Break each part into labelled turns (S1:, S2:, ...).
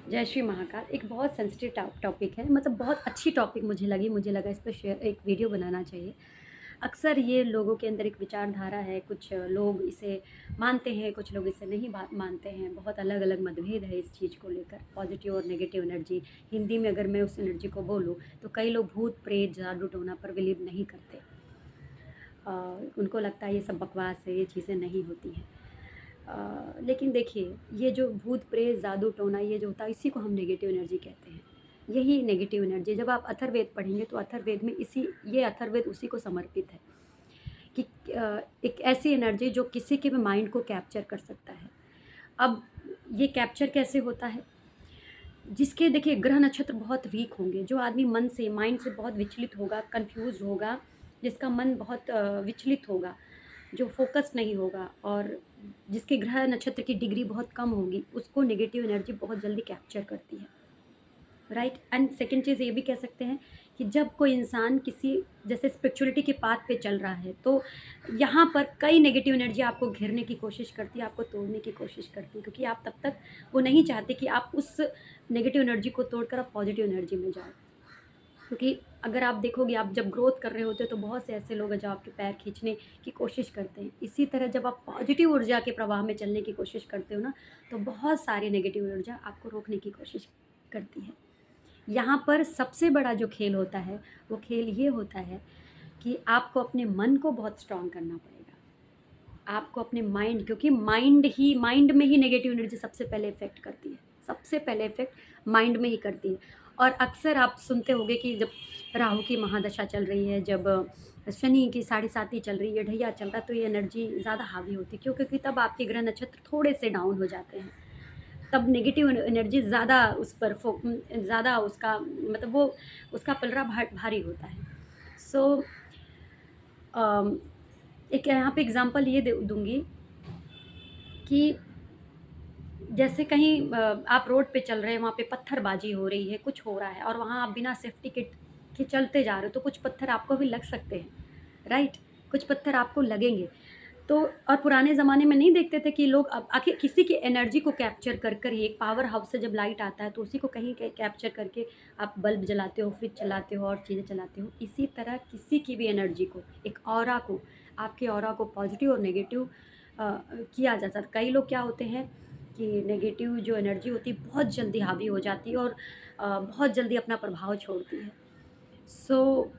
S1: जय श्री महाकाल। एक बहुत सेंसिटिव टॉपिक है, मतलब बहुत अच्छी टॉपिक मुझे लगा इस पे शेयर एक वीडियो बनाना चाहिए। अक्सर ये लोगों के अंदर एक विचारधारा है, कुछ लोग इसे मानते हैं, कुछ लोग इसे नहीं मानते हैं। बहुत अलग-अलग मतभेद है इस चीज़ को लेकर, पॉजिटिव और नेगेटिव एनर्जी। हिंदी में अगर मैं उस एनर्जी को बोलूँ, तो कई लोग भूत, प्रेत, जादू-टोना पर बिलीव नहीं करते। उनको लगता है ये सब बकवास है, ये चीज़ें नहीं होती हैं। लेकिन देखिए, ये जो भूत प्रेत जादू टोना ये जो होता है, इसी को हम नेगेटिव एनर्जी कहते हैं। यही नेगेटिव एनर्जी, जब आप अथर्ववेद पढ़ेंगे तो अथर्ववेद में इसी ये अथर्ववेद उसी को समर्पित है कि एक ऐसी एनर्जी जो किसी के भी माइंड को कैप्चर कर सकता है। अब ये कैप्चर कैसे होता है? जिसके देखिए ग्रह नक्षत्र बहुत वीक होंगे, जो आदमी मन से माइंड से बहुत विचलित होगा, कन्फ्यूज़ होगा, जिसका मन बहुत विचलित होगा, जो फ़ोकस नहीं होगा और जिसके ग्रह नक्षत्र की डिग्री बहुत कम होगी, उसको नेगेटिव एनर्जी बहुत जल्दी कैप्चर करती है, राइट? एंड सेकंड चीज़ ये भी कह सकते हैं कि जब कोई इंसान किसी जैसे स्पिरिचुअलिटी के पाथ पे चल रहा है, तो यहाँ पर कई नेगेटिव एनर्जी आपको घेरने की कोशिश करती है, आपको तोड़ने की कोशिश करती है, क्योंकि आप तब तक वो नहीं चाहते कि आप उस नेगेटिव एनर्जी को तोड़कर आप पॉजिटिव एनर्जी में जाओ। क्योंकि अगर आप देखोगे, आप जब ग्रोथ कर रहे होते हो तो बहुत से ऐसे लोग हैं जो आपके पैर खींचने की कोशिश करते हैं। इसी तरह जब आप पॉजिटिव ऊर्जा के प्रवाह में चलने की कोशिश करते हो ना, तो बहुत सारी नेगेटिव ऊर्जा आपको रोकने की कोशिश करती है। यहाँ पर सबसे बड़ा जो खेल होता है, वो खेल ये होता है कि आपको अपने मन को बहुत स्ट्रॉन्ग करना पड़ेगा। आपको अपने माइंड, क्योंकि माइंड में ही नेगेटिव एनर्जी सबसे पहले इफ़ेक्ट करती है। सबसे पहले इफ़ेक्ट माइंड में ही करती है। और अक्सर आप सुनते होंगे कि जब राहु की महादशा चल रही है, जब शनि की साढ़े साती चल रही है, ढैया चल रहा है, तो ये एनर्जी ज़्यादा हावी होती है। क्यों? क्योंकि तब आपके ग्रह नक्षत्र थोड़े से डाउन हो जाते हैं। तब नेगेटिव एनर्जी ज़्यादा उस पर ज़्यादा उसका मतलब वो उसका पलड़ा भारी होता है। सो एक यहाँ पे एग्ज़ाम्पल ये दूँगी कि जैसे कहीं आप रोड पे चल रहे हैं, वहाँ पे पत्थरबाजी हो रही है, कुछ हो रहा है और वहाँ आप बिना सेफ्टी किट के चलते जा रहे हो, तो कुछ पत्थर आपको भी लग सकते हैं, राइट? कुछ पत्थर आपको लगेंगे। तो और पुराने ज़माने में नहीं देखते थे कि लोग अब आखिर किसी की एनर्जी को कैप्चर कर ही एक पावर हाउस से जब लाइट आता है, तो उसी को कहीं कैप्चर करके आप बल्ब जलाते हो, फ्रिज चलाते हो और चीज़ें चलाते हो। इसी तरह किसी की भी एनर्जी को, एक ऑरा को, आपके ऑरा को पॉजिटिव और नेगेटिव किया जा सकता है। कई लोग क्या होते हैं कि नेगेटिव जो एनर्जी होती है बहुत जल्दी हावी हो जाती है और बहुत जल्दी अपना प्रभाव छोड़ती है। सो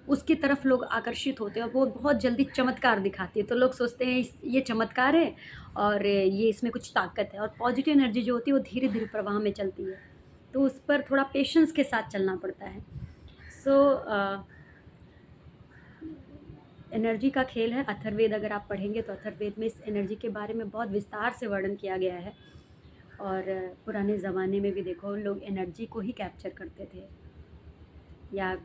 S1: उसकी तरफ लोग आकर्षित होते हैं और वो बहुत जल्दी चमत्कार दिखाती है, तो लोग सोचते हैं ये चमत्कार है और ये इसमें कुछ ताकत है। और पॉजिटिव एनर्जी जो होती है वो धीरे धीरे प्रवाह में चलती है, तो उस पर थोड़ा पेशेंस के साथ चलना पड़ता है। सो एनर्जी का खेल है। अथर्ववेद अगर आप पढ़ेंगे तो अथर्ववेद में इस एनर्जी के बारे में बहुत विस्तार से वर्णन किया गया है। और पुराने ज़माने में भी देखो, लोग एनर्जी को ही कैप्चर करते थे। या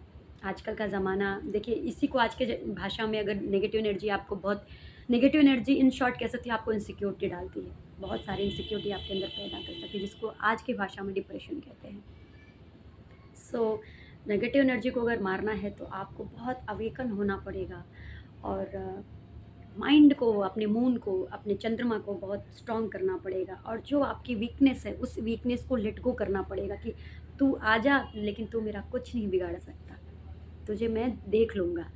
S1: आजकल का ज़माना देखिए, इसी को आज के भाषा में अगर नेगेटिव एनर्जी आपको बहुत नेगेटिव एनर्जी इन शॉर्ट कह सकती है, आपको इनसिक्योरिटी डालती है। बहुत सारी इनसिक्योरिटी आपके अंदर पैदा कर सकती है, जिसको आज की भाषा में डिप्रेशन कहते हैं। सो नेगेटिव एनर्जी को अगर मारना है तो आपको बहुत अवेकन होना पड़ेगा और माइंड को, अपने मून को, अपने चंद्रमा को बहुत स्ट्रॉन्ग करना पड़ेगा और जो आपकी वीकनेस है, उस वीकनेस को लेट गो करना पड़ेगा कि तू आ जा, लेकिन तू मेरा कुछ नहीं बिगाड़ सकता, तुझे मैं देख लूँगा।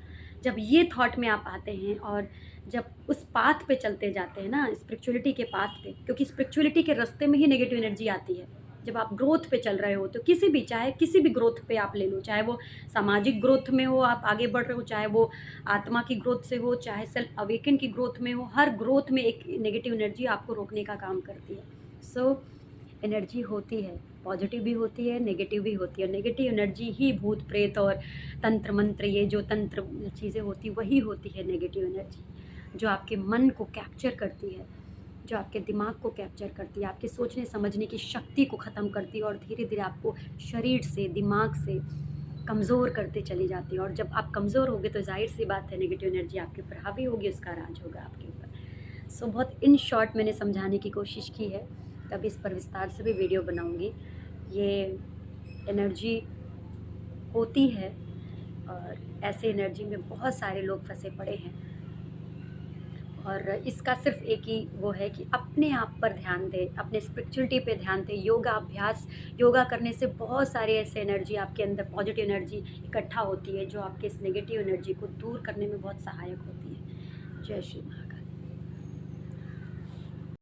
S1: जब ये थॉट में आप आते हैं और जब उस पाथ पे चलते जाते हैं ना, स्पिरिचुअलिटी के पाथ पे, क्योंकि स्पिरिचुअलिटी के रास्ते में ही नेगेटिव एनर्जी आती है। जब आप ग्रोथ पे चल रहे हो तो किसी भी, चाहे किसी भी ग्रोथ पे आप ले लो, चाहे वो सामाजिक ग्रोथ में हो, आप आगे बढ़ रहे हो, चाहे वो आत्मा की ग्रोथ से हो, चाहे सेल्फ अवेकन की ग्रोथ में हो, हर ग्रोथ में एक नेगेटिव एनर्जी आपको रोकने का काम करती है। सो एनर्जी होती है, पॉजिटिव भी होती है, नेगेटिव भी होती है। नेगेटिव एनर्जी ही भूत प्रेत और तंत्र मंत्र, ये जो तंत्र चीज़ें होती वही होती है नेगेटिव एनर्जी, जो आपके मन को कैप्चर करती है, जो आपके दिमाग को कैप्चर करती है, आपके सोचने समझने की शक्ति को ख़त्म करती है और धीरे धीरे आपको शरीर से, दिमाग से कमज़ोर करते चली जाती है। और जब आप कमज़ोर होगे तो जाहिर सी बात है, नेगेटिव एनर्जी आपके ऊपर हावी होगी, उसका राज होगा आपके ऊपर। सो बहुत इन शॉर्ट मैंने समझाने की कोशिश की है, तभी इस पर विस्तार से भी वीडियो बनाऊंगी। ये एनर्जी होती है और ऐसे एनर्जी में बहुत सारे लोग फंसे पड़े हैं। और इसका सिर्फ़ एक ही वो है कि अपने आप पर ध्यान दें, अपने स्पिरिचुअलिटी पे ध्यान दें, योगा अभ्यास योगा करने से बहुत सारे ऐसे एनर्जी आपके अंदर पॉजिटिव एनर्जी इकट्ठा होती है, जो आपके इस नेगेटिव एनर्जी को दूर करने में बहुत सहायक होती है। जय श्री महाकाल।